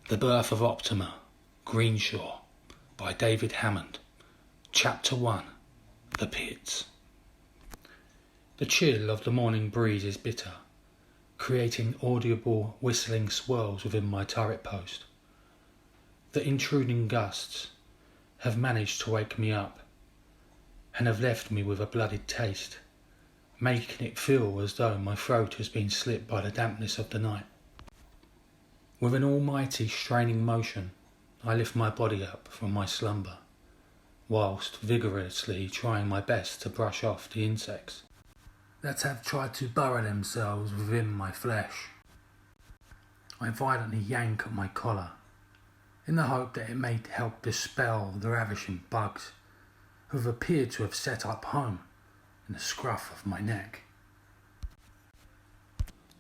The Birth of Optima, Greenshore, by David Hammond. Chapter 1. The Pits. The chill of the morning breeze is bitter, creating audible whistling swirls within my turret post. The intruding gusts have managed to wake me up and have left me with a blooded taste, making it feel as though my throat has been slit by the dampness of the night. With an almighty straining motion, I lift my body up from my slumber, whilst vigorously trying my best to brush off the insects that have tried to burrow themselves within my flesh. I violently yank at my collar, in the hope that it may help dispel the ravishing bugs who have appeared to have set up home in the scruff of my neck.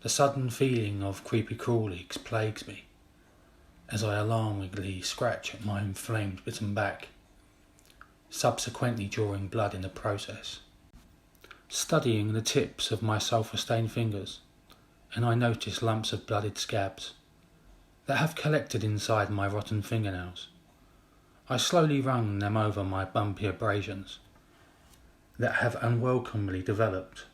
The sudden feeling of creepy crawlies plagues me, as I alarmingly scratch at my inflamed bitten back, subsequently drawing blood in the process. Studying the tips of my sulphur-stained fingers, and I notice lumps of blooded scabs that have collected inside my rotten fingernails. I slowly run them over my bumpy abrasions that have unwelcomely developed.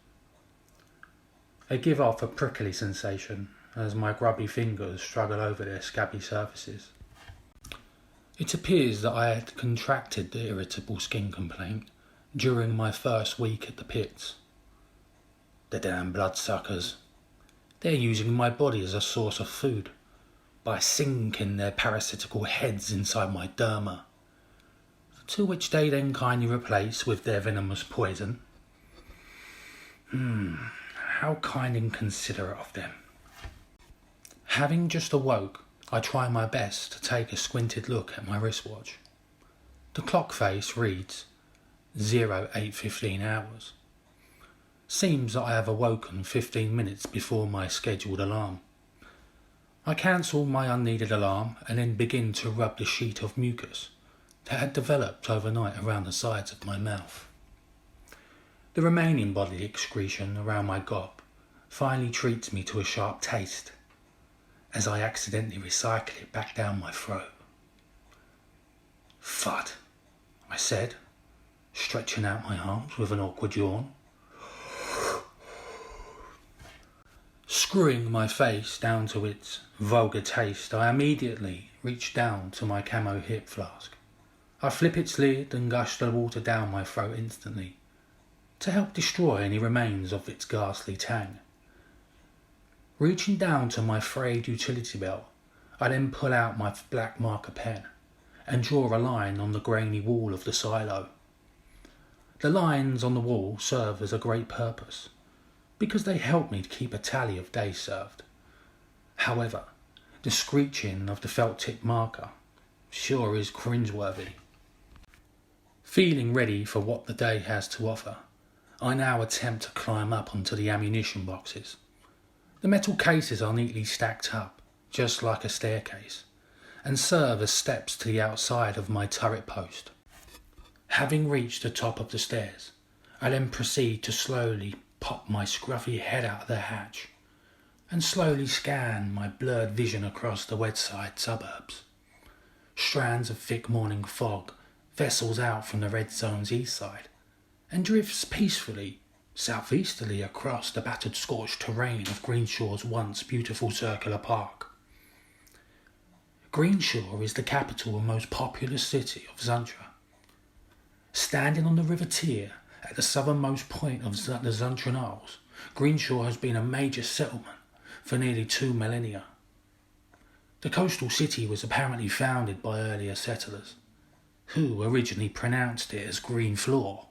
They give off a prickly sensation as my grubby fingers struggle over their scabby surfaces. It appears that I had contracted the irritable skin complaint during my first week at the pits. The damn bloodsuckers. They're using my body as a source of food by sinking their parasitical heads inside my derma, to which they then kindly replace with their venomous poison. How kind and considerate of them. Having just awoke, I try my best to take a squinted look at my wristwatch. The clock face reads 08:15 hours. Seems that I have awoken 15 minutes before my scheduled alarm. I cancel my unneeded alarm and then begin to rub the sheet of mucus that had developed overnight around the sides of my mouth. The remaining body excretion around my gob finally treats me to a sharp taste as I accidentally recycle it back down my throat. Fud, I said, stretching out my arms with an awkward yawn. Screwing my face down to its vulgar taste, I immediately reach down to my camo hip flask. I flip its lid and gush the water down my throat instantly, to help destroy any remains of its ghastly tang. Reaching down to my frayed utility belt, I then pull out my black marker pen and draw a line on the grainy wall of the silo. The lines on the wall serve as a great purpose, because they help me to keep a tally of days served. However, the screeching of the felt-tip marker sure is cringeworthy. Feeling ready for what the day has to offer, I now attempt to climb up onto the ammunition boxes. The metal cases are neatly stacked up, just like a staircase, and serve as steps to the outside of my turret post. Having reached the top of the stairs, I then proceed to slowly pop my scruffy head out of the hatch and slowly scan my blurred vision across the Wedside suburbs. Strands of thick morning fog vessels out from the red zone's east side and drifts peacefully southeasterly across the battered scorched terrain of Greenshore's once beautiful circular park. Greenshore is the capital and most populous city of Zuntra. Standing on the River Tyr at the southernmost point of the Zuntra Knolls, Greenshore has been a major settlement for nearly 2 millennia. The coastal city was apparently founded by earlier settlers, who originally pronounced it as Green Floor.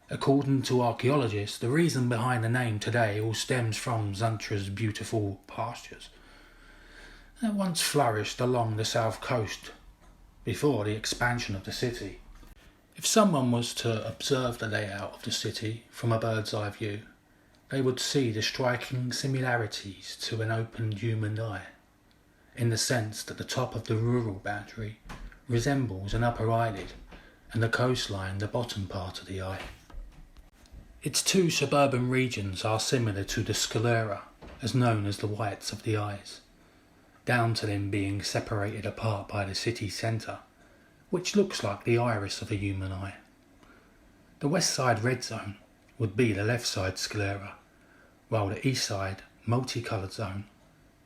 According to archaeologists, the reason behind the name today all stems from Zuntra's beautiful pastures that once flourished along the south coast before the expansion of the city. If someone was to observe the layout of the city from a bird's eye view, they would see the striking similarities to an opened human eye, in the sense that the top of the rural boundary resembles an upper eyelid and the coastline the bottom part of the eye. Its two suburban regions are similar to the sclera, as known as the whites of the eyes, down to them being separated apart by the city centre, which looks like the iris of a human eye. The west side red zone would be the left side sclera, while the east side multicoloured zone,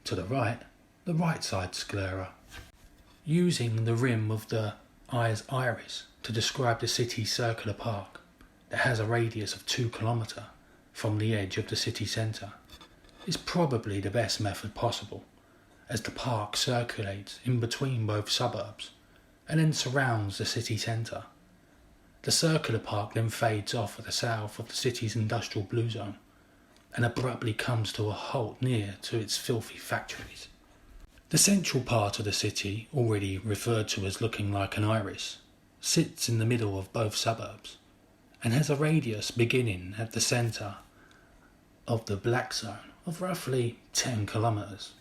to the right side sclera. Using the rim of the eye's iris to describe the city's circular park that has a radius of 2 kilometres from the edge of the city centre is probably the best method possible, as the park circulates in between both suburbs and then surrounds the city centre. The circular park then fades off at the south of the city's industrial blue zone and abruptly comes to a halt near to its filthy factories. The central part of the city, already referred to as looking like an iris, sits in the middle of both suburbs and has a radius beginning at the centre of the black zone of roughly 10 kilometres.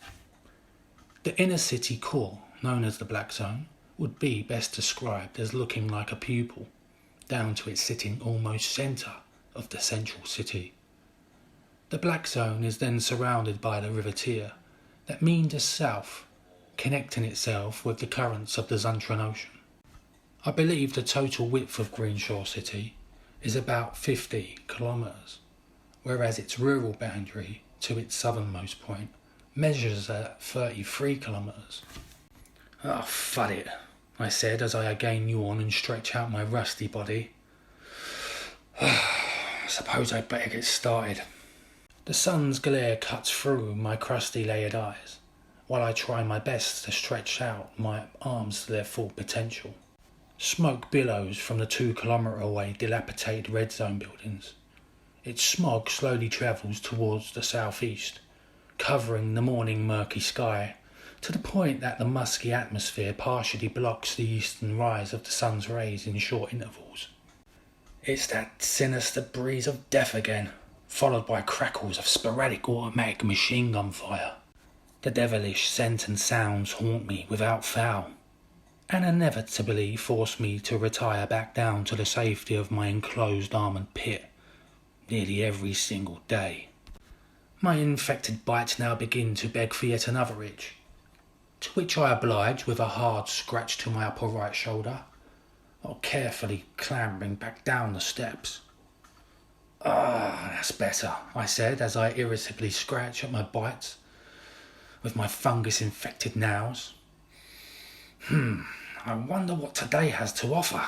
The inner city core, known as the black zone, would be best described as looking like a pupil, down to its sitting almost centre of the central city. The black zone is then surrounded by the river Tyr that meanders south, connecting itself with the currents of the Zuntra Ocean. I believe the total width of Greenshore city is about 50 kilometres, whereas its rural boundary to its southernmost point measures at 33 kilometres. "Oh, fud it," I said as I again yawn and stretch out my rusty body. "I suppose I'd better get started." The sun's glare cuts through my crusty layered eyes, while I try my best to stretch out my arms to their full potential. Smoke billows from the 2 kilometre away dilapidated red zone buildings. Its smog slowly travels towards the southeast, covering the morning murky sky, to the point that the musky atmosphere partially blocks the eastern rise of the sun's rays in short intervals. It's that sinister breeze of death again, followed by crackles of sporadic automatic machine gun fire. The devilish scent and sounds haunt me without fail, and inevitably force me to retire back down to the safety of my enclosed armoured pit nearly every single day. My infected bites now begin to beg for yet another itch, to which I oblige with a hard scratch to my upper right shoulder, while carefully clambering back down the steps. "Ah, that's better," I said as I irritably scratch at my bites with my fungus-infected nails. I wonder what today has to offer.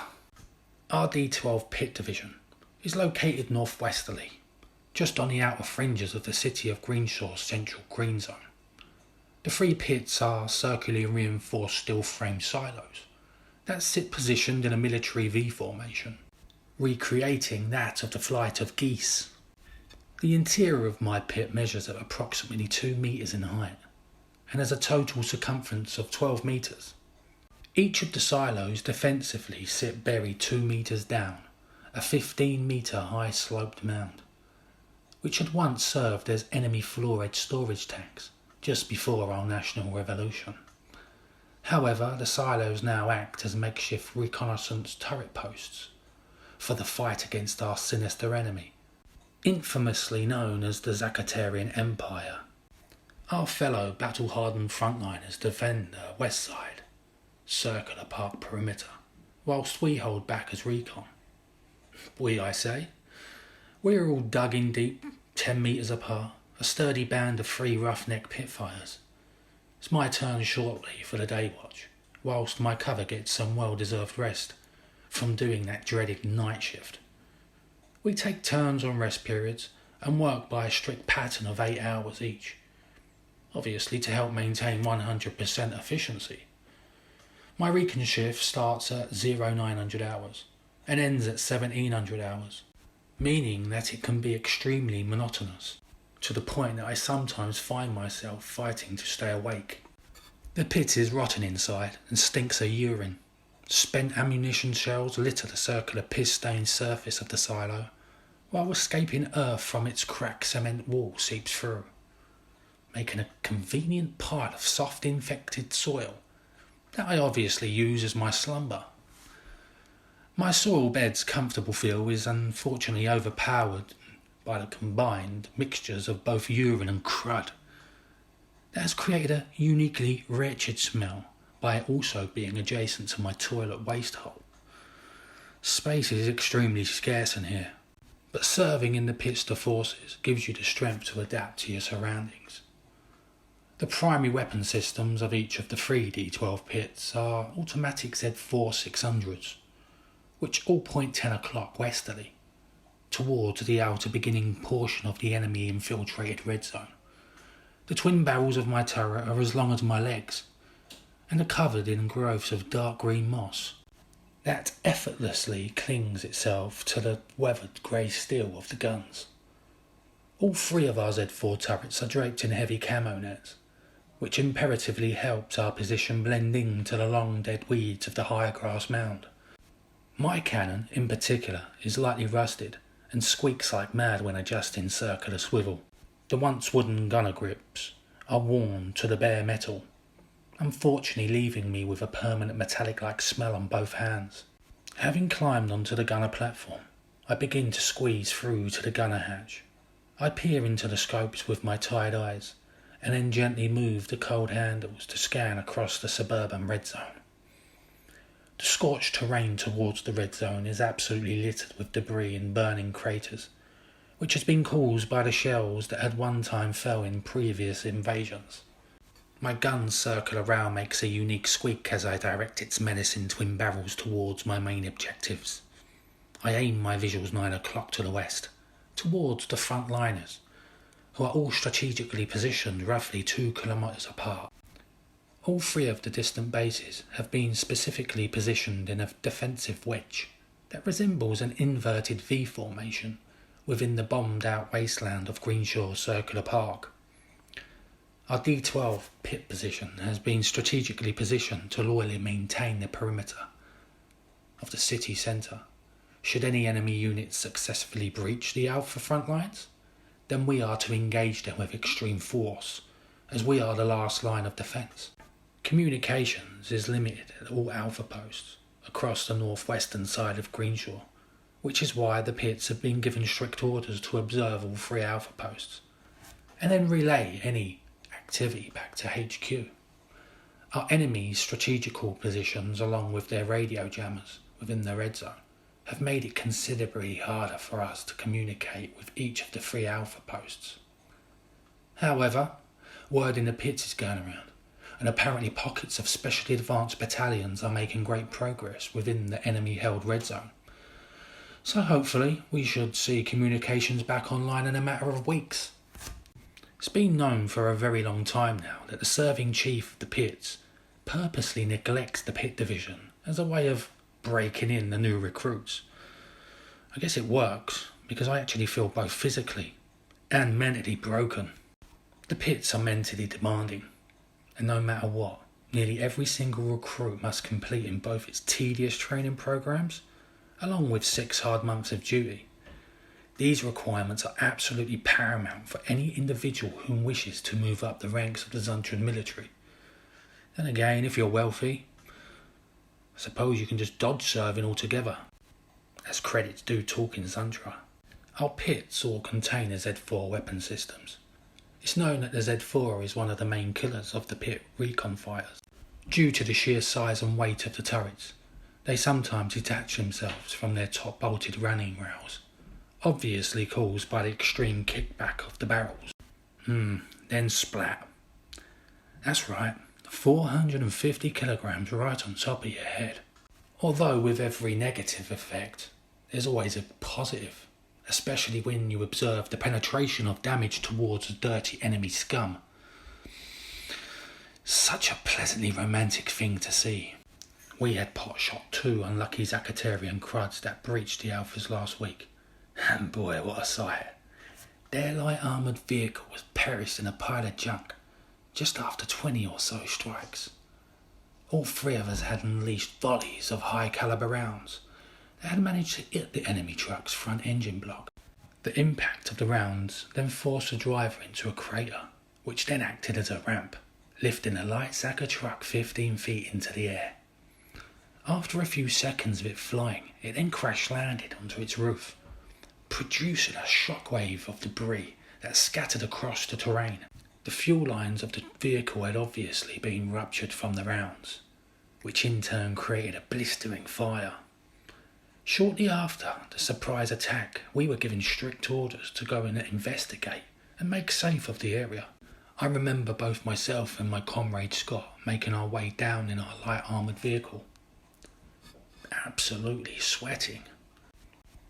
Our D12 Pit Division is located northwesterly, just on the outer fringes of the city of Greenshore's central green zone. The 3 pits are circularly reinforced steel frame silos that sit positioned in a military V formation, recreating that of the flight of geese. The interior of my pit measures at approximately 2 metres in height and has a total circumference of 12 metres. Each of the silos defensively sit buried 2 metres down a 15-metre high sloped mound, which had once served as enemy floor-edge storage tanks just before our national revolution. However, the silos now act as makeshift reconnaissance turret posts for the fight against our sinister enemy, infamously known as the Zakatarian Empire. Our fellow battle-hardened frontliners defend the west side, circular park perimeter, whilst we hold back as recon. We, I say. We are all dug in deep, 10 metres apart, a sturdy band of 3 roughneck pitfires. It's my turn shortly for the day watch, whilst my cover gets some well-deserved rest from doing that dreaded night shift. We take turns on rest periods and work by a strict pattern of 8 hours each, obviously to help maintain 100% efficiency. My recon shift starts at 0900 hours and ends at 1700 hours, meaning that it can be extremely monotonous, to the point that I sometimes find myself fighting to stay awake. The pit is rotten inside and stinks of urine. Spent ammunition shells litter the circular piss-stained surface of the silo, while escaping earth from its cracked cement wall seeps through, making a convenient pile of soft infected soil that I obviously use as my slumber. My soil bed's comfortable feel is unfortunately overpowered by the combined mixtures of both urine and crud. that has created a uniquely wretched smell by it also being adjacent to my toilet waste hole. Space is extremely scarce in here, but serving in the pits to forces gives you the strength to adapt to your surroundings. The primary weapon systems of each of the 3 D12 pits are automatic Z4 600s, which all point 10 o'clock westerly, towards the outer beginning portion of the enemy infiltrated red zone. The twin barrels of my turret are as long as my legs, and are covered in growths of dark green moss that effortlessly clings itself to the weathered grey steel of the guns. All 3 of our Z4 turrets are draped in heavy camo nets, which imperatively helps our position blend into the long dead weeds of the higher grass mound. My cannon, in particular, is lightly rusted and squeaks like mad when adjusting circular swivel. The once wooden gunner grips are worn to the bare metal, unfortunately leaving me with a permanent metallic-like smell on both hands. Having climbed onto the gunner platform, I begin to squeeze through to the gunner hatch. I peer into the scopes with my tired eyes, and then gently move the cold handles to scan across the suburban red zone. The scorched terrain towards the red zone is absolutely littered with debris and burning craters, which has been caused by the shells that had one time fell in previous invasions. My gun's circular row makes a unique squeak as I direct its menacing twin barrels towards my main objectives. I aim my visuals 9 o'clock to the west, towards the frontliners, who are all strategically positioned roughly 2 kilometres apart. All 3 of the distant bases have been specifically positioned in a defensive wedge that resembles an inverted V formation within the bombed-out wasteland of Greenshore Circular Park. Our D12 pit position has been strategically positioned to loyally maintain the perimeter of the city centre. Should any enemy units successfully breach the Alpha front lines, then we are to engage them with extreme force, as we are the last line of defence. Communications is limited at all Alpha posts across the northwestern side of Greenshore, which is why the pits have been given strict orders to observe all 3 Alpha posts, and then relay any activity back to HQ. Our enemy's strategical positions, along with their radio jammers within the red zone, have made it considerably harder for us to communicate with each of the 3 Alpha posts. However, word in the pits is going around, and apparently pockets of specially advanced battalions are making great progress within the enemy-held red zone. So hopefully we should see communications back online in a matter of weeks. It's been known for a very long time now that the serving chief of the pits purposely neglects the pit division as a way of breaking in the new recruits. I guess it works, because I actually feel both physically and mentally broken. The pits are mentally demanding, and no matter what, nearly every single recruit must complete in both its tedious training programs, along with 6 hard months of duty. These requirements are absolutely paramount for any individual who wishes to move up the ranks of the Zuntra military. Then again, if you're wealthy, I suppose you can just dodge serving altogether. As credits do talk in Zuntra. Our pits all contain the Z4 weapon systems. It's known that the Z4 is one of the main killers of the pit recon fighters. Due to the sheer size and weight of the turrets, they sometimes detach themselves from their top bolted running rails, obviously caused by the extreme kickback of the barrels. Then splat. That's right, 450 kilograms right on top of your head. Although with every negative effect, there's always a positive, especially when you observe the penetration of damage towards a dirty enemy scum. Such a pleasantly romantic thing to see. We had pot shot 2 unlucky Zakatarian cruds that breached the Alphas last week. And boy, what a sight. Their light armoured vehicle was perished in a pile of junk just after 20 or so strikes. All 3 of us had unleashed volleys of high caliber rounds that had managed to hit the enemy truck's front engine block. The impact of the rounds then forced the driver into a crater, which then acted as a ramp, lifting the light Zaka truck 15 feet into the air. After a few seconds of it flying, it then crash-landed onto its roof, producing a shockwave of debris that scattered across the terrain. The fuel lines of the vehicle had obviously been ruptured from the rounds, which in turn created a blistering fire. Shortly after the surprise attack, we were given strict orders to go and investigate and make safe of the area. I remember both myself and my comrade Scott making our way down in our light armoured vehicle, absolutely sweating.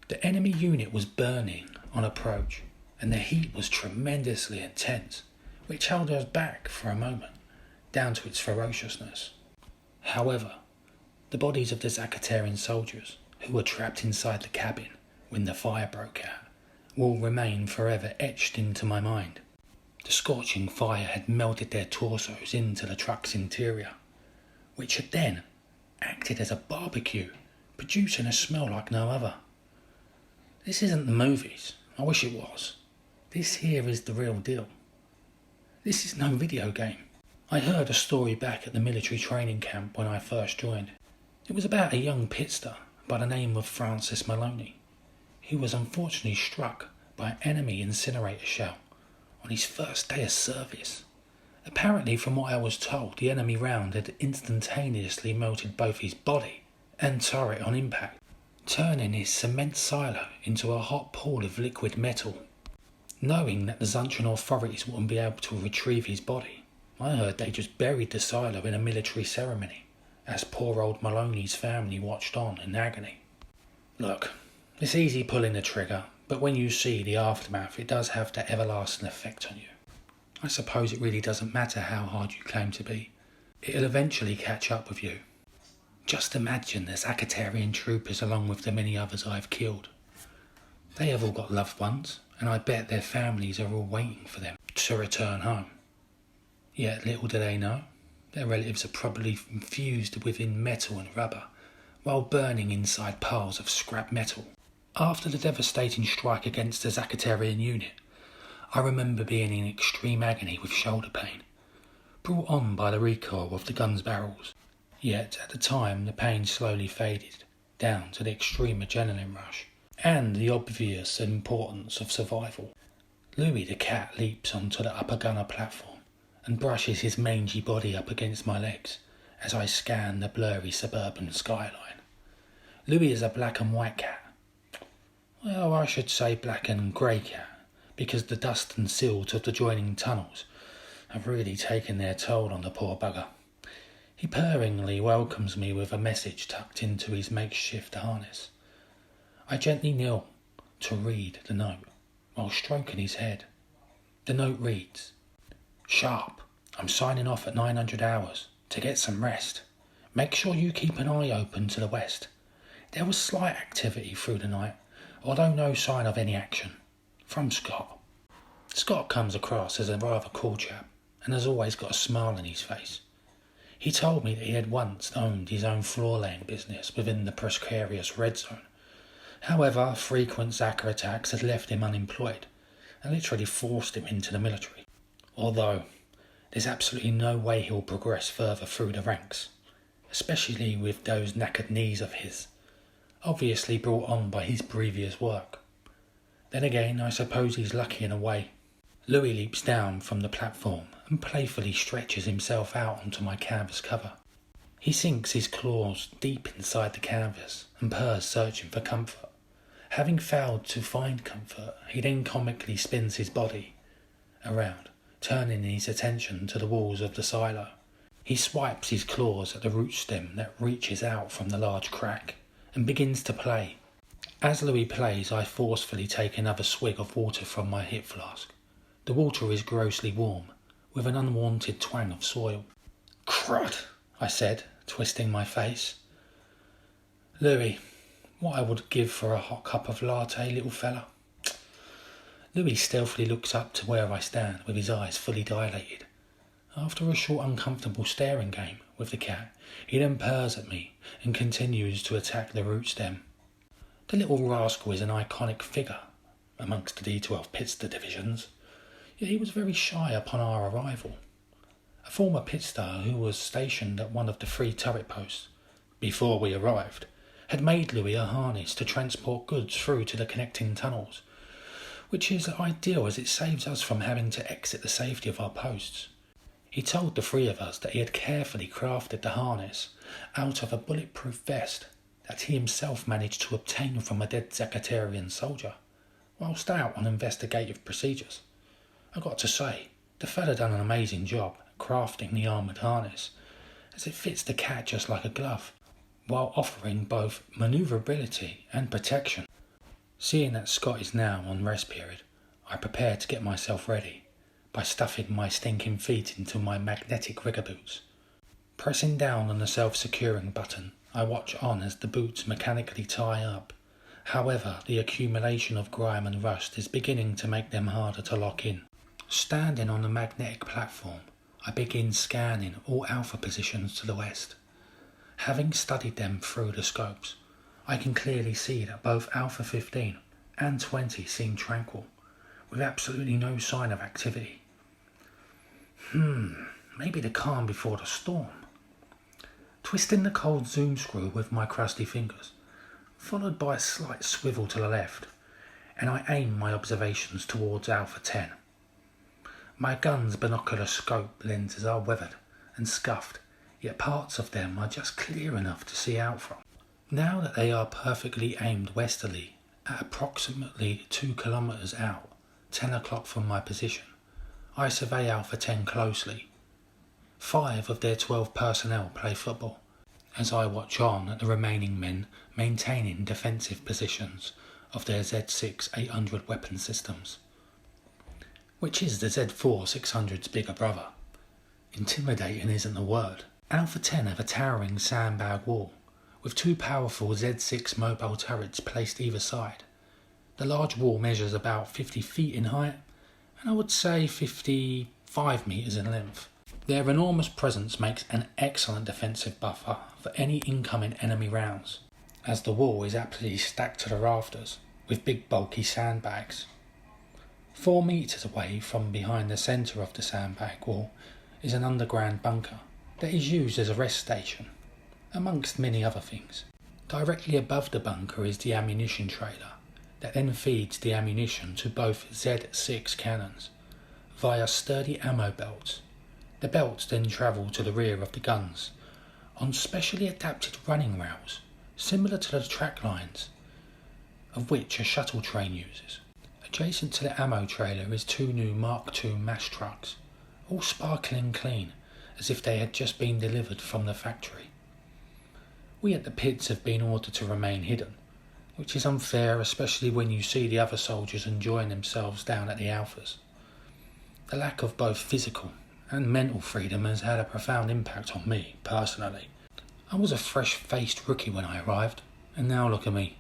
The enemy unit was burning on approach, and the heat was tremendously intense, which held us back for a moment, down to its ferociousness. However, the bodies of the Zakatarian soldiers, who were trapped inside the cabin when the fire broke out, will remain forever etched into my mind. The scorching fire had melted their torsos into the truck's interior, which had then acted as a barbecue, producing a smell like no other. This isn't the movies. I wish it was. This here is the real deal. This is no video game. I heard a story back at the military training camp when I first joined. It was about a young pitster by the name of Francis Maloney, who was unfortunately struck by an enemy incinerator shell on his first day of service. Apparently, from what I was told, the enemy round had instantaneously melted both his body and turret on impact, turning his cement silo into a hot pool of liquid metal. Knowing that the Zuntra authorities wouldn't be able to retrieve his body, I heard they just buried the silo in a military ceremony, as poor old Maloney's family watched on in agony. Look, it's easy pulling the trigger, but when you see the aftermath, it does have that everlasting effect on you. I suppose it really doesn't matter how hard you claim to be. It'll eventually catch up with you. Just imagine the Zakatarian troopers along with the many others I've killed. They have all got loved ones, and I bet their families are all waiting for them to return home. Yet little do they know, their relatives are probably infused within metal and rubber, while burning inside piles of scrap metal. After the devastating strike against the Zakatarian unit, I remember being in extreme agony with shoulder pain, brought on by the recoil of the gun's barrels. Yet at the time the pain slowly faded down to the extreme adrenaline rush and the obvious importance of survival. Louis the cat leaps onto the upper gunner platform and brushes his mangy body up against my legs as I scan the blurry suburban skyline. Louis is a black and white cat. Well, I should say black and grey cat, because the dust and silt of the joining tunnels have really taken their toll on the poor bugger. He purringly welcomes me with a message tucked into his makeshift harness. I gently kneel to read the note while stroking his head. The note reads, "Sharpe, I'm signing off at 900 hours to get some rest. Make sure you keep an eye open to the west. There was slight activity through the night, although no sign of any action. From Scott." Scott comes across as a rather cool chap and has always got a smile on his face. He told me that he had once owned his own floor-laying business within the precarious red zone. However, frequent Zaka attacks had left him unemployed and literally forced him into the military. Although, there's absolutely no way he'll progress further through the ranks, especially with those knackered knees of his, obviously brought on by his previous work. Then again, I suppose he's lucky in a way. Louis leaps down from the platform and playfully stretches himself out onto my canvas cover. He sinks his claws deep inside the canvas and purrs, searching for comfort. Having failed to find comfort, he then comically spins his body around, turning his attention to the walls of the silo. He swipes his claws at the root stem that reaches out from the large crack and begins to play. As Louis plays, I forcefully take another swig of water from my hip flask. The water is grossly warm, with an unwanted twang of soil. "Crud," I said, twisting my face. "Louis, what I would give for a hot cup of latte, little fella." Louis stealthily looks up to where I stand, with his eyes fully dilated. After a short uncomfortable staring game with the cat, he then purrs at me and continues to attack the root stem. The little rascal is an iconic figure amongst the D12 Pitster divisions, yet he was very shy upon our arrival. A former Pitster who was stationed at one of the 3 turret posts before we arrived had made Louis a harness to transport goods through to the connecting tunnels, which is ideal as it saves us from having to exit the safety of our posts. He told the three of us that he had carefully crafted the harness out of a bulletproof vest that he himself managed to obtain from a dead Zakatarian soldier, whilst out on investigative procedures. I got to say, the fella done an amazing job crafting the armoured harness, as it fits the cat just like a glove, while offering both manoeuvrability and protection. Seeing that Scott is now on rest period, I prepare to get myself ready by stuffing my stinking feet into my magnetic rigger boots. Pressing down on the self-securing button, I watch on as the boots mechanically tie up. However, the accumulation of grime and rust is beginning to make them harder to lock in. Standing on the magnetic platform, I begin scanning all alpha positions to the west. Having studied them through the scopes, I can clearly see that both Alpha 15 and 20 seem tranquil, with absolutely no sign of activity. Maybe the calm before the storm. Twisting the cold zoom screw with my crusty fingers, followed by a slight swivel to the left, and I aim my observations towards Alpha 10. My gun's binocular scope lenses are weathered and scuffed, yet parts of them are just clear enough to see out from. Now that they are perfectly aimed westerly, at approximately 2 kilometres out, 10 o'clock from my position, I survey Alpha 10 closely. 5 of their 12 personnel play football, as I watch on at the remaining men maintaining defensive positions of their Z6 800 weapon systems, which is the Z4 600's bigger brother. Intimidating isn't the word. Alpha 10 have a towering sandbag wall, with 2 powerful Z6 mobile turrets placed either side. The large wall measures about 50 feet in height, and I would say 55 metres in length. Their enormous presence makes an excellent defensive buffer for any incoming enemy rounds, as the wall is absolutely stacked to the rafters, with big bulky sandbags. 4 metres away from behind the centre of the sandbag wall is an underground bunker that is used as a rest station, amongst many other things. Directly above the bunker is the ammunition trailer that then feeds the ammunition to both Z6 cannons via sturdy ammo belts. The belts then travel to the rear of the guns on specially adapted running rails, similar to the track lines of which a shuttle train uses. Adjacent to the ammo trailer is 2 new Mark II mass trucks, all sparkling clean, as if they had just been delivered from the factory. We at the pits have been ordered to remain hidden, which is unfair, especially when you see the other soldiers enjoying themselves down at the Alphas. The lack of both physical and mental freedom has had a profound impact on me, personally. I was a fresh-faced rookie when I arrived, and now look at me.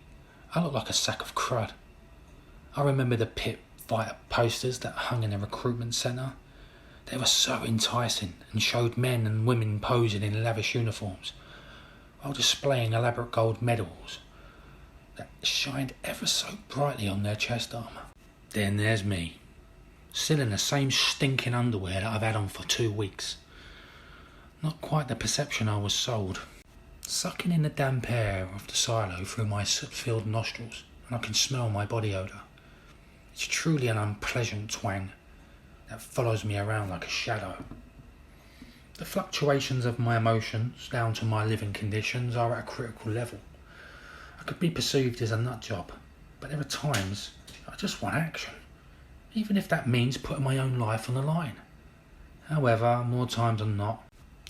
I look like a sack of crud. I remember the pit fighter posters that hung in the recruitment centre. They were so enticing and showed men and women posing in lavish uniforms, while displaying elaborate gold medals that shined ever so brightly on their chest armour. Then there's me, still in the same stinking underwear that I've had on for 2 weeks. Not quite the perception I was sold. Sucking in the damp air of the silo through my soot-filled nostrils, and I can smell my body odour. It's truly an unpleasant twang that follows me around like a shadow. The fluctuations of my emotions down to my living conditions are at a critical level. I could be perceived as a nut job, but there are times I just want action, even if that means putting my own life on the line. However, more times than not,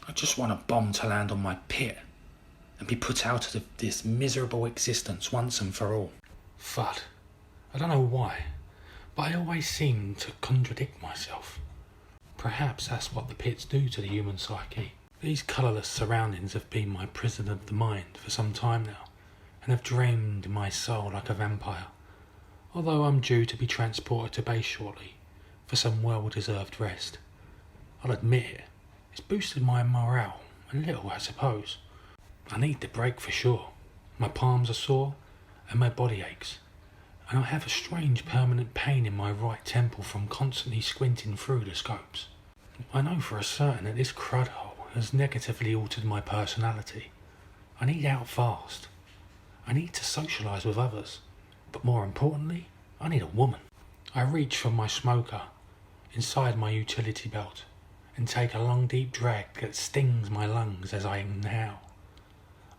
I just want a bomb to land on my pit and be put out of this miserable existence once and for all. Thud. I don't know why, but I always seem to contradict myself. Perhaps that's what the pits do to the human psyche. These colourless surroundings have been my prison of the mind for some time now, and have drained my soul like a vampire, although I'm due to be transported to base shortly for some well-deserved rest. I'll admit it, it's boosted my morale a little, I suppose. I need the break for sure. My palms are sore and my body aches, and I have a strange permanent pain in my right temple from constantly squinting through the scopes. I know for a certain that this crud hole has negatively altered my personality. I need out fast. I need to socialise with others, but more importantly, I need a woman. I reach for my smoker inside my utility belt and take a long deep drag that stings my lungs as I inhale.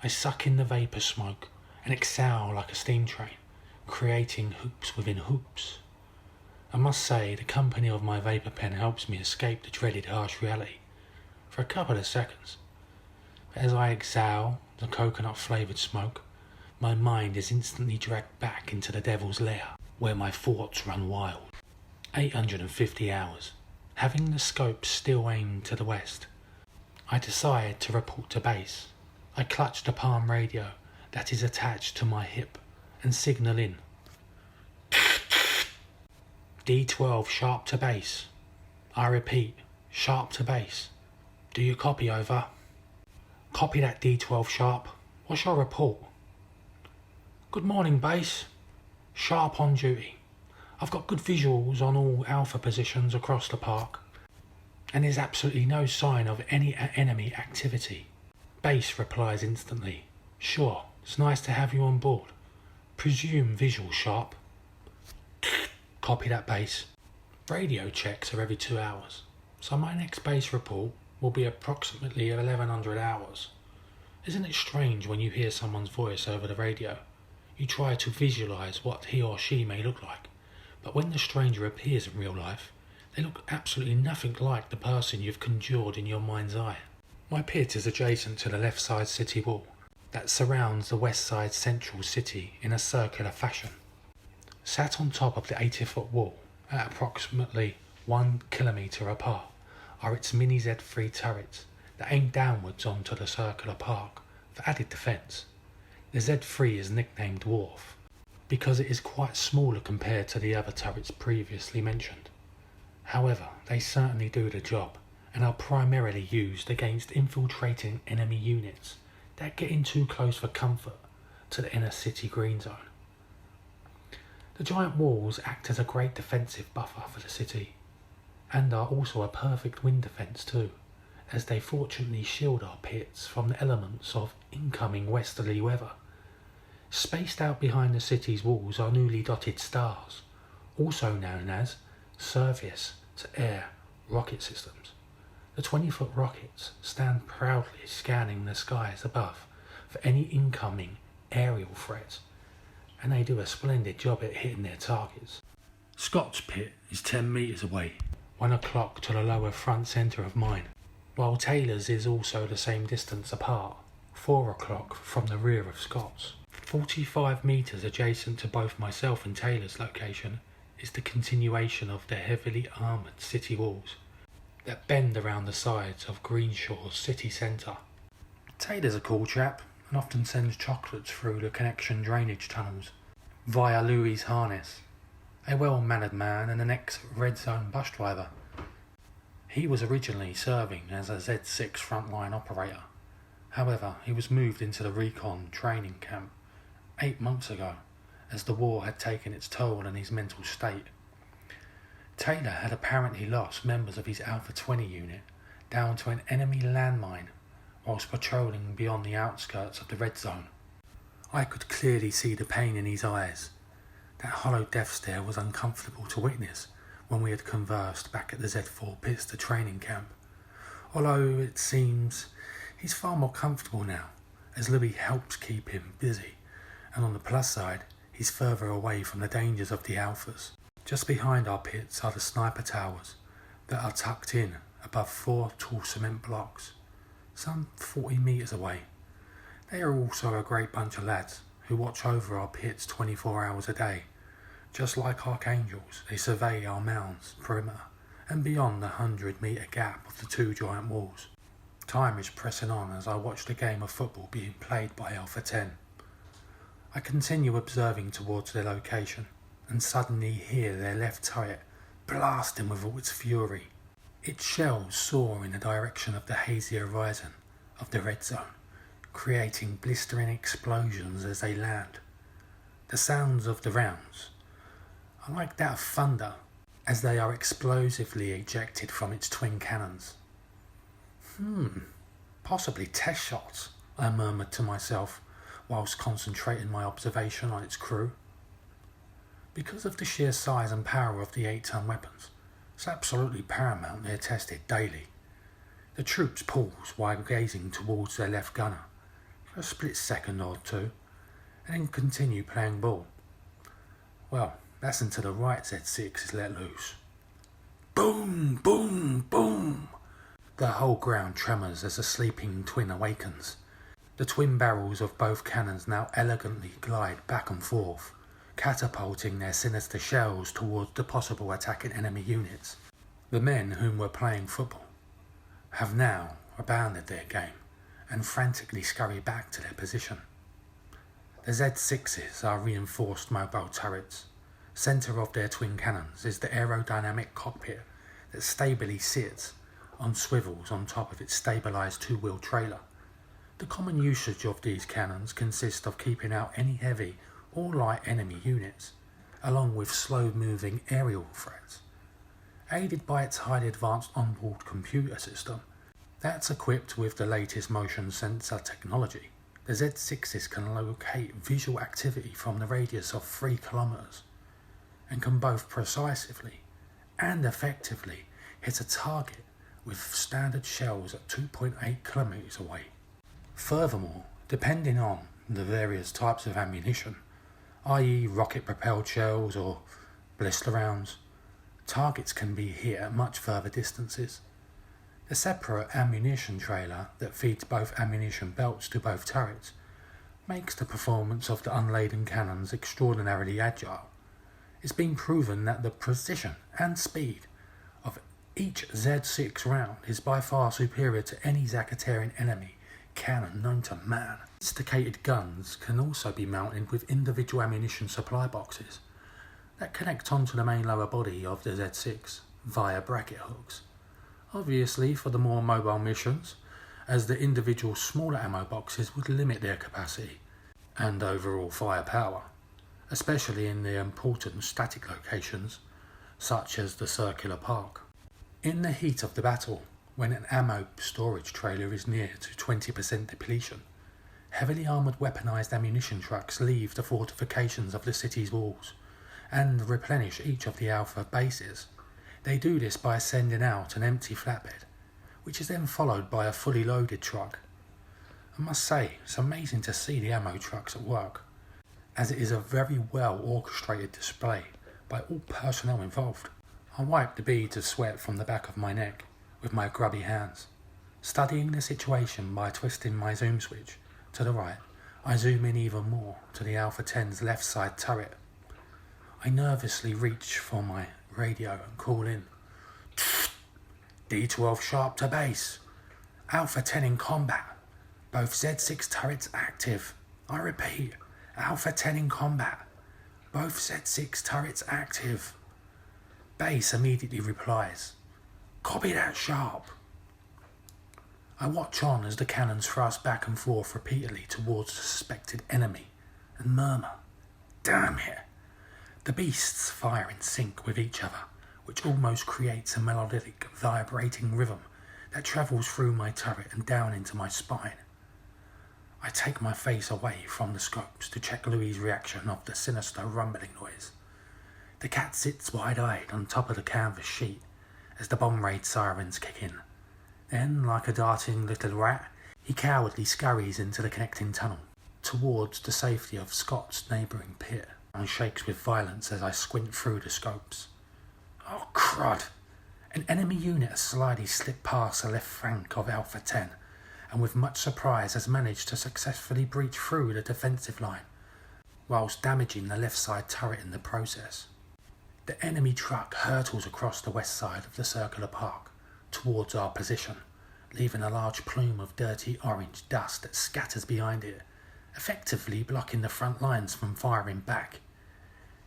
I suck in the vapour smoke and exhale like a steam train, creating hoops within hoops. I must say the company of my vapour pen helps me escape the dreaded harsh reality for a couple of seconds. But as I exhale the coconut flavoured smoke, my mind is instantly dragged back into the devil's lair, where my thoughts run wild. 850 hours. Having the scope still aimed to the west, I decide to report to base. I clutch the palm radio that is attached to my hip and signal in. D12 Sharpe to base. I repeat, Sharpe to base. Do you copy, over? Copy that, D12 Sharpe. What's your report? Good morning, base. Sharpe on duty. I've got good visuals on all alpha positions across the park, and there's absolutely no sign of any enemy activity. Base replies instantly. Sure, it's nice to have you on board. Presume visual, Sharpe. Copy that, base. Radio checks are every 2 hours, so my next base report will be approximately 1100 hours. Isn't it strange when you hear someone's voice over the radio? You try to visualise what he or she may look like, but when the stranger appears in real life, they look absolutely nothing like the person you've conjured in your mind's eye. My pit is adjacent to the left side city wall that surrounds the west side central city in a circular fashion. Sat on top of the 80-foot wall, at approximately 1 kilometre apart, are its mini Z3 turrets that aim downwards onto the circular park for added defence. The Z3 is nicknamed Dwarf because it is quite smaller compared to the other turrets previously mentioned. However, they certainly do the job and are primarily used against infiltrating enemy units that get in too close for comfort to the inner city green zone. The giant walls act as a great defensive buffer for the city, and are also a perfect wind defence too, as they fortunately shield our pits from the elements of incoming westerly weather. Spaced out behind the city's walls are newly dotted stars, also known as surface-to-air rocket systems. The 20-foot rockets stand proudly scanning the skies above for any incoming aerial threat, and they do a splendid job at hitting their targets. Scott's pit is 10 metres away, 1 o'clock to the lower front centre of mine, while Taylor's is also the same distance apart, 4 o'clock from the rear of Scott's. 45 metres adjacent to both myself and Taylor's location is the continuation of the heavily armoured city walls that bend around the sides of Greenshore's city centre. Taylor's a cool chap and often sends chocolates through the connection drainage tunnels via Louis' harness. A well-mannered man and an ex-Red Zone bus driver. He was originally serving as a Z6 frontline operator. However, he was moved into the Recon training camp 8 months ago, as the war had taken its toll on his mental state. Taylor had apparently lost members of his Alpha 20 unit down to an enemy landmine whilst patrolling beyond the outskirts of the Red Zone. I could clearly see the pain in his eyes. That hollow death stare was uncomfortable to witness when we had conversed back at the Z4 Pista training camp, although it seems he's far more comfortable now, as Louis helps keep him busy, and on the plus side, he's further away from the dangers of the Alphas. Just behind our pits are the sniper towers that are tucked in above 4 tall cement blocks, some 40 metres away. They are also a great bunch of lads who watch over our pits 24 hours a day. Just like archangels, they survey our mounds, perimeter, and beyond the 100-metre gap of the 2 giant walls. Time is pressing on as I watch the game of football being played by Alpha 10. I continue observing towards their location and suddenly hear their left turret blasting with all its fury. Its shells soar in the direction of the hazy horizon of the Red Zone, creating blistering explosions as they land. The sounds of the rounds are like that of thunder as they are explosively ejected from its twin cannons. Possibly test shots, I murmured to myself whilst concentrating my observation on its crew. Because of the sheer size and power of the 8-ton weapons, it's absolutely paramount they're tested daily. The troops pause while gazing towards their left gunner for a split second or two, and then continue playing ball. Well, that's until the right Z6 is let loose. Boom, boom, boom! The whole ground tremors as the sleeping twin awakens. The twin barrels of both cannons now elegantly glide back and forth, catapulting their sinister shells towards the possible attacking enemy units. The men whom were playing football have now abandoned their game and frantically scurry back to their position. The Z6s are reinforced mobile turrets. Centre of their twin cannons is the aerodynamic cockpit that stably sits on swivels on top of its stabilised two-wheel trailer. The common usage of these cannons consists of keeping out any heavy or light enemy units, along with slow-moving aerial threats. Aided by its highly advanced onboard computer system that's equipped with the latest motion sensor technology, the Z6s can locate visual activity from the radius of 3 kilometers and can both precisely and effectively hit a target with standard shells at 2.8 kilometers away. Furthermore, depending on the various types of ammunition, i.e. rocket-propelled shells or blister rounds, targets can be hit at much further distances. The separate ammunition trailer that feeds both ammunition belts to both turrets makes the performance of the unladen cannons extraordinarily agile. It's been proven that the precision and speed of each Z6 round is by far superior to any Zakatarian enemy cannon known to man. Sophisticated guns can also be mounted with individual ammunition supply boxes that connect onto the main lower body of the Z6 via bracket hooks. Obviously for the more mobile missions, as the individual smaller ammo boxes would limit their capacity and overall firepower, especially in the important static locations such as the circular park. In the heat of the battle, when an ammo storage trailer is near to 20% depletion, heavily armoured weaponised ammunition trucks leave the fortifications of the city's walls and replenish each of the Alpha bases. They do this by sending out an empty flatbed, which is then followed by a fully loaded truck. I must say, it's amazing to see the ammo trucks at work, as it is a very well orchestrated display by all personnel involved. I wipe the beads of sweat from the back of my neck with my grubby hands. Studying the situation by twisting my zoom switch to the right, I zoom in even more to the Alpha 10's left side turret. I nervously reach for my radio and call in. D12 Sharpe to base. Alpha 10 in combat. Both Z6 turrets active. I repeat, Alpha 10 in combat. Both Z6 turrets active. Base immediately replies, copy that, Sharpe. I watch on as the cannons thrust back and forth repeatedly towards the suspected enemy and murmur, damn it. The beasts fire in sync with each other, which almost creates a melodic, vibrating rhythm that travels through my turret and down into my spine. I take my face away from the scopes to check Louis' reaction of the sinister rumbling noise. The cat sits wide-eyed on top of the canvas sheet as the bomb raid sirens kick in. Then, like a darting little rat, he cowardly scurries into the connecting tunnel, towards the safety of Scott's neighbouring pit, and shakes with violence as I squint through the scopes. Oh, crud! An enemy unit has slyly slipped past the left flank of Alpha 10, and with much surprise has managed to successfully breach through the defensive line, whilst damaging the left side turret in the process. The enemy truck hurtles across the west side of the circular park, towards our position, leaving a large plume of dirty orange dust that scatters behind it, effectively blocking the front lines from firing back.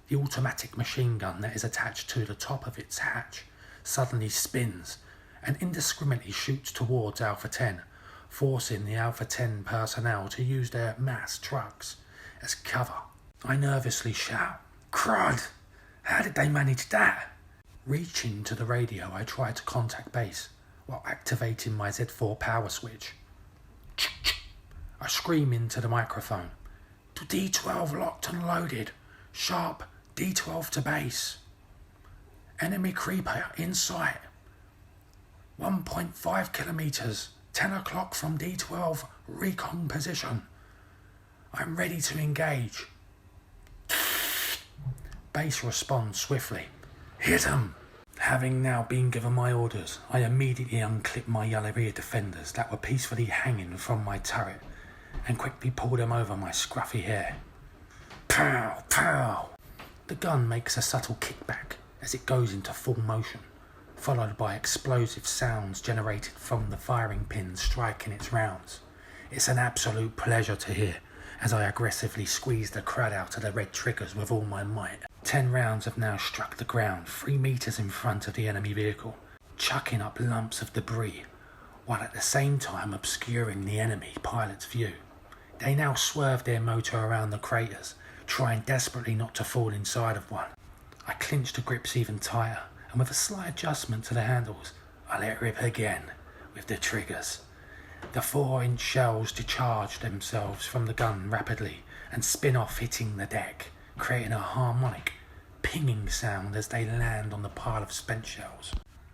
The automatic machine gun that is attached to the top of its hatch suddenly spins and indiscriminately shoots towards Alpha 10, forcing the Alpha 10 personnel to use their mass trucks as cover. I nervously shout, crud! How did they manage that? Reaching to the radio, I try to contact base while activating my Z4 power switch. I scream into the microphone, to D12 locked and loaded. Sharpe, D12 to base. Enemy creeper in sight. 1.5 kilometres, 10 o'clock from D12, recon position. I'm ready to engage. Base responds swiftly. Hit 'em! Having now been given my orders, I immediately unclipped my yellow ear defenders that were peacefully hanging from my turret and quickly pulled them over my scruffy hair. Pow! Pow! The gun makes a subtle kickback as it goes into full motion, followed by explosive sounds generated from the firing pins striking its rounds. It's an absolute pleasure to hear as I aggressively squeeze the crud out of the red triggers with all my might. 10 rounds have now struck the ground 3 metres in front of the enemy vehicle, chucking up lumps of debris, while at the same time obscuring the enemy pilot's view. They now swerve their motor around the craters, trying desperately not to fall inside of one. I clinch the grips even tighter, and with a slight adjustment to the handles, I let rip again with the triggers. The 4-inch shells discharge themselves from the gun rapidly and spin off, hitting the deck, creating a harmonic, pinging sound as they land on the pile of spent shells.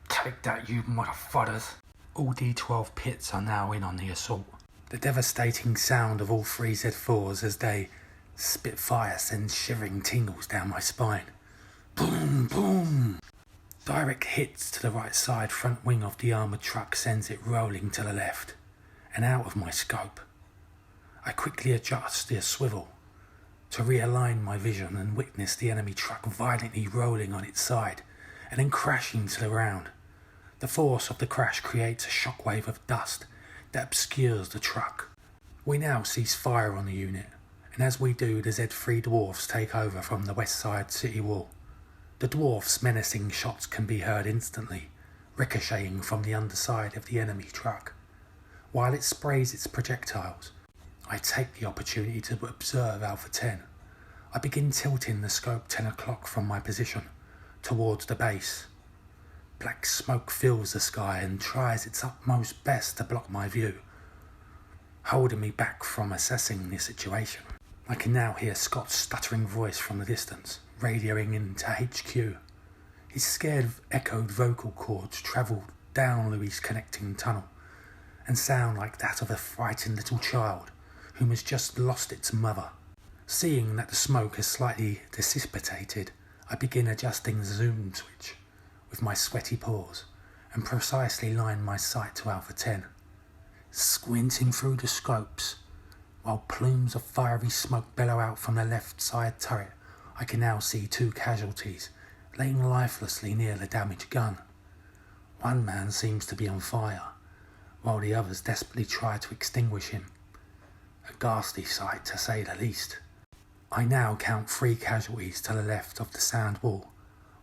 Take that, you motherfuckers! All D12 pits are now in on the assault. The devastating sound of all 3 Z4s as they spit fire sends shivering tingles down my spine. Boom, boom! Direct hits to the right side front wing of the armoured truck sends it rolling to the left and out of my scope. I quickly adjust the swivel to realign my vision and witness the enemy truck violently rolling on its side and then crashing to the ground. The force of the crash creates a shockwave of dust that obscures the truck. We now cease fire on the unit, and as we do, the Z3 dwarfs take over from the west side city wall. The dwarfs' menacing shots can be heard instantly, ricocheting from the underside of the enemy truck. While it sprays its projectiles, I take the opportunity to observe Alpha 10. I begin tilting the scope 10 o'clock from my position towards the base. Black smoke fills the sky and tries its utmost best to block my view, holding me back from assessing the situation. I can now hear Scott's stuttering voice from the distance, radioing into HQ. His scared, echoed vocal cords travel down Louis' connecting tunnel and sound like that of a frightened little child whom has just lost its mother. Seeing that the smoke has slightly dissipated, I begin adjusting the zoom switch with my sweaty paws and precisely line my sight to Alpha 10. Squinting through the scopes, while plumes of fiery smoke bellow out from the left side turret, I can now see 2 casualties laying lifelessly near the damaged gun. One man seems to be on fire, while the others desperately try to extinguish him. A ghastly sight, to say the least. I now count 3 casualties to the left of the sand wall,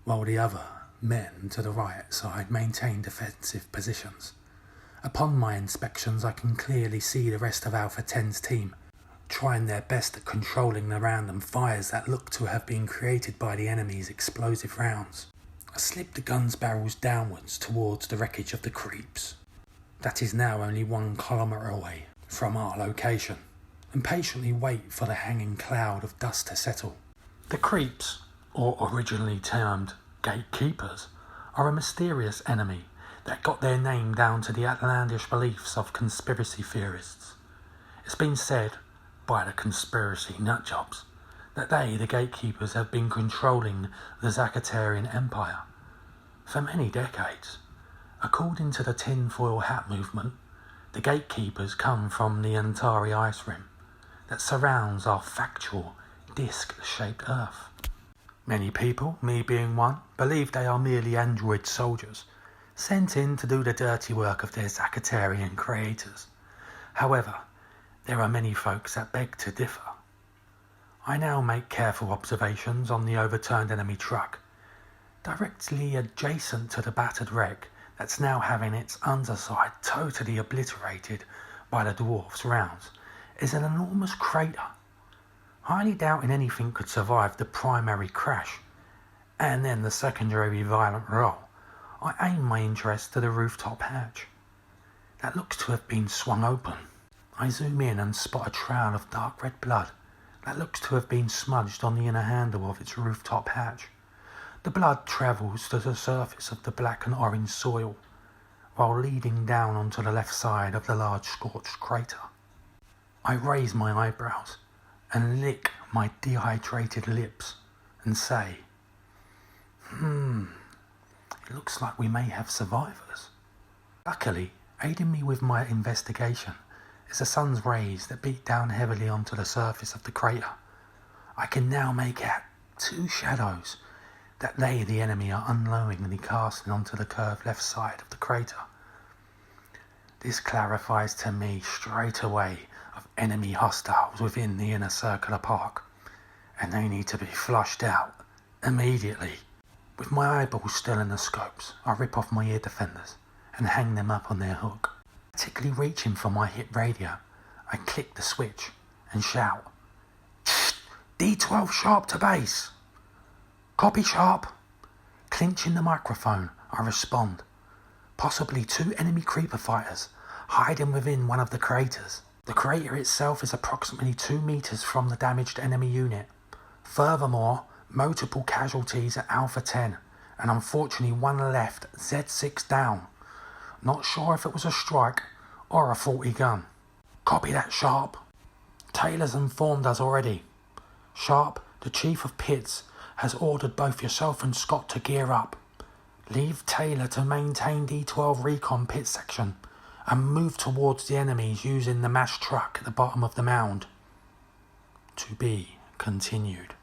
while the other men to the right side maintain defensive positions. Upon my inspections, I can clearly see the rest of Alpha 10's team, trying their best at controlling the random fires that look to have been created by the enemy's explosive rounds. I slip the gun's barrels downwards towards the wreckage of the creeps. That is now only 1 kilometre away from our location, and patiently wait for the hanging cloud of dust to settle. The creeps, or originally termed gatekeepers, are a mysterious enemy that got their name down to the outlandish beliefs of conspiracy theorists. It's been said by the conspiracy nutjobs that they, the gatekeepers, have been controlling the Zakatarian Empire for many decades. According to the tinfoil hat movement, the gatekeepers come from the Antari ice rim that surrounds our factual, disc-shaped Earth. Many people, me being one, believe they are merely android soldiers, sent in to do the dirty work of their Zakatarian creators. However, there are many folks that beg to differ. I now make careful observations on the overturned enemy truck. Directly adjacent to the battered wreck that's now having its underside totally obliterated by the dwarf's rounds is an enormous crater. Highly doubting anything could survive the primary crash and then the secondary violent roll, I aim my interest to the rooftop hatch. That looks to have been swung open. I zoom in and spot a trail of dark red blood that looks to have been smudged on the inner handle of its rooftop hatch. The blood travels to the surface of the black and orange soil, while leading down onto the left side of the large scorched crater. I raise my eyebrows and lick my dehydrated lips and say, it looks like we may have survivors. Luckily, aiding me with my investigation is the sun's rays that beat down heavily onto the surface of the crater. I can now make out 2 shadows that they, the enemy, are unknowingly casting onto the curved left side of the crater. This clarifies to me straight away of enemy hostiles within the inner circular park, and they need to be flushed out immediately. With my eyeballs still in the scopes, I rip off my ear defenders and hang them up on their hook. Particularly reaching for my hip radio, I click the switch and shout, D12 Sharpe to base. Copy, Sharpe. Clinching the microphone, I respond. Possibly 2 enemy creeper fighters hiding within one of the craters. The crater itself is approximately 2 meters from the damaged enemy unit. Furthermore, multiple casualties at Alpha 10, and unfortunately one left Z6 down. Not sure if it was a strike or a faulty gun. Copy that, Sharpe. Taylor's informed us already. Sharpe, the Chief of Pits, has ordered both yourself and Scott to gear up. Leave Taylor to maintain D12 recon pit section and move towards the enemies using the mass truck at the bottom of the mound. To be continued.